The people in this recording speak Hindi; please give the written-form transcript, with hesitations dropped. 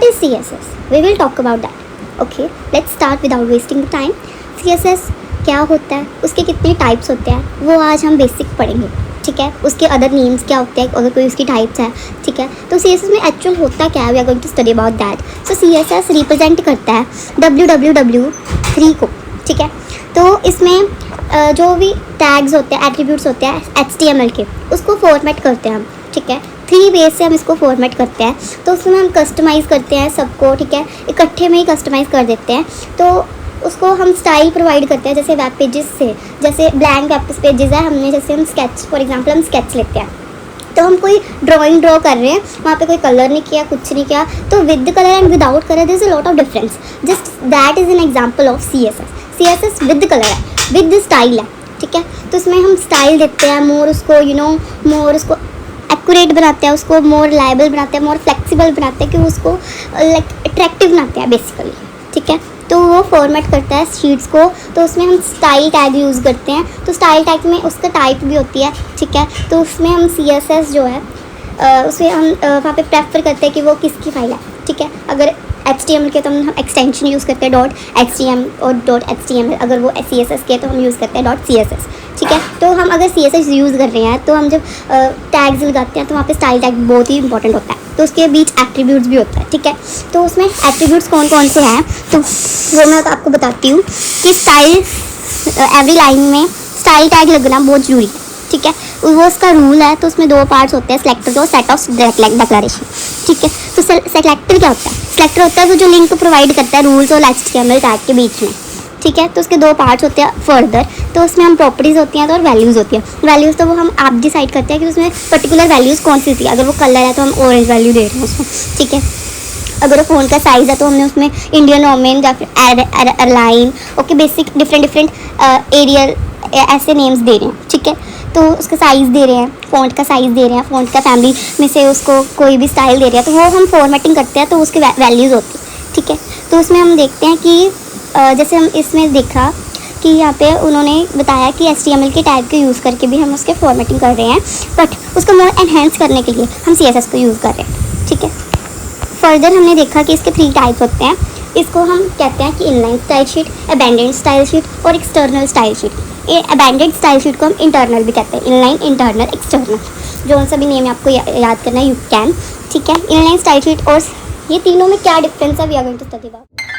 is CSS? We will talk about that. Okay, let's start without wasting the time. CSS क्या होता है, उसके कितने टाइप्स होते हैं, वो आज हम बेसिक पढ़ेंगे. ठीक है, उसके अदर नेम्स क्या होते हैं, अगर कोई उसकी टाइप्स है. ठीक है, तो CSS में एक्चुअल होता क्या है, we are going to study about that. So CSS represent करता है www3 को. ठीक है, तो इसमें जो भी टैग्स होते हैं, एट्रीब्यूट्स होते हैं HTML के, उसको फॉर्मेट करते हैं हम. ठीक है, 3 वेज से हम इसको फॉर्मेट करते हैं. तो उसमें हम कस्टमाइज़ करते हैं सबको. ठीक है, इकट्ठे में ही कस्टमाइज़ कर देते हैं. तो उसको हम स्टाइल प्रोवाइड करते हैं, जैसे वेब पेजेस से, जैसे ब्लैंक वेब पेजेस है, हमने जैसे हम स्केच, फॉर एग्जांपल हम स्केच लेते हैं, तो हम कोई ड्राइंग ड्रॉ कर रहे हैं, वहाँ पे कोई कलर नहीं किया, कुछ नहीं किया, तो with colour and without colour there is a lot of difference. Just that is an example of CSS with colour है, विद स्टाइल है. ठीक है, तो इसमें हम स्टाइल देते हैं, मोर उसको मोर उसको एक्यूरेट बनाते हैं, उसको मोर रिलायबल बनाते हैं, मोर फ्लेक्सिबल बनाते हैं, कि उसको लाइक अट्रैक्टिव बनाते हैं बेसिकली. ठीक है, तो वो फॉर्मेट करता है शीट्स को. तो उसमें हम स्टाइल टैग यूज़ करते हैं. तो स्टाइल टैग में उसका टाइप भी होती है. ठीक है, तो उसमें हम CSS जो है उसमें हम वहाँ पे प्रेफर करते हैं कि वो किसकी फाइल है. ठीक है, अगर HTML के तो हम एक्सटेंशन यूज़ करते हैं .html और .html. अगर वो CSS के तो हम यूज़ करते हैं .css. ठीक है, तो हम अगर CSS यूज़ कर रहे हैं तो हम जब टैग्स लगाते हैं तो वहाँ पे स्टाइल टैग बहुत ही इंपॉर्टेंट होता है. तो उसके बीच एट्रीब्यूट्स भी होता है. ठीक है, तो उसमें एट्रीब्यूट्स कौन कौन से हैं, तो वो मैं आपको बताती हूँ कि स्टाइल, एवरी लाइन में स्टाइल टैग लगना बहुत ज़रूरी है. ठीक है, वो उसका रूल है. तो उसमें 2 पार्ट्स होते हैं, सेलेक्टर और सेट ऑफ डिक्लेरेशन. ठीक है, तो सेलेक्टर क्या होता है, सेलेक्टर होता है वो जो लिंक प्रोवाइड करता है रूल्स और HTML टैग के बीच में. ठीक है, तो उसके 2 पार्ट्स होते हैं फर्दर. तो उसमें हम प्रॉपर्टीज़ होती हैं तो और वैल्यूज़ होती हैं. वैल्यूज़ तो वो हम आप डिसाइड करते हैं कि उसमें पर्टिकुलर वैल्यूज़ कौन सी होती है. अगर वो कलर है तो हम ऑरेंज वैल्यू दे रहे हैं उसको. ठीक है, अगर वो फ़ोन का साइज़ है तो हमने उसमें इंडियन ओमेन या फिर airline, okay, basic different Arial ऐसे नेम्स दे रहे हैं. ठीक है, तो उसका साइज़ दे रहे हैं, फ़ॉन्ट का साइज़ दे रहे हैं, फ़ॉन्ट का फैमिली में से उसको कोई भी स्टाइल दे रहे हैं, तो वो हम फॉर्मेटिंग करते हैं तो उसकी वैल्यूज़ होती है. ठीक है, तो उसमें हम देखते हैं कि जैसे हम इसमें देखा कि यहाँ पे उन्होंने बताया कि HTML के टैग के यूज़ करके भी हम उसके फॉर्मेटिंग कर रहे हैं, बट उसको मोर एनहेंस करने के लिए हम CSS को यूज़ कर रहे हैं. ठीक है, फर्दर हमने देखा कि इसके 3 टाइप्स होते हैं. इसको हम कहते हैं कि inline style sheet, abandoned style sheet और एक्सटर्नल स्टाइल शीट. ये अबैंडेंड स्टाइल शीट को हम इंटरनल भी कहते हैं, इनलाइन, इंटरनल, एक्सटर्नल, जो उन सभी नेम आपको याद करना है, यू कैन. ठीक है, इनलाइन स्टाइल शीट और ये तीनों में क्या डिफरेंस है, we are going to study about.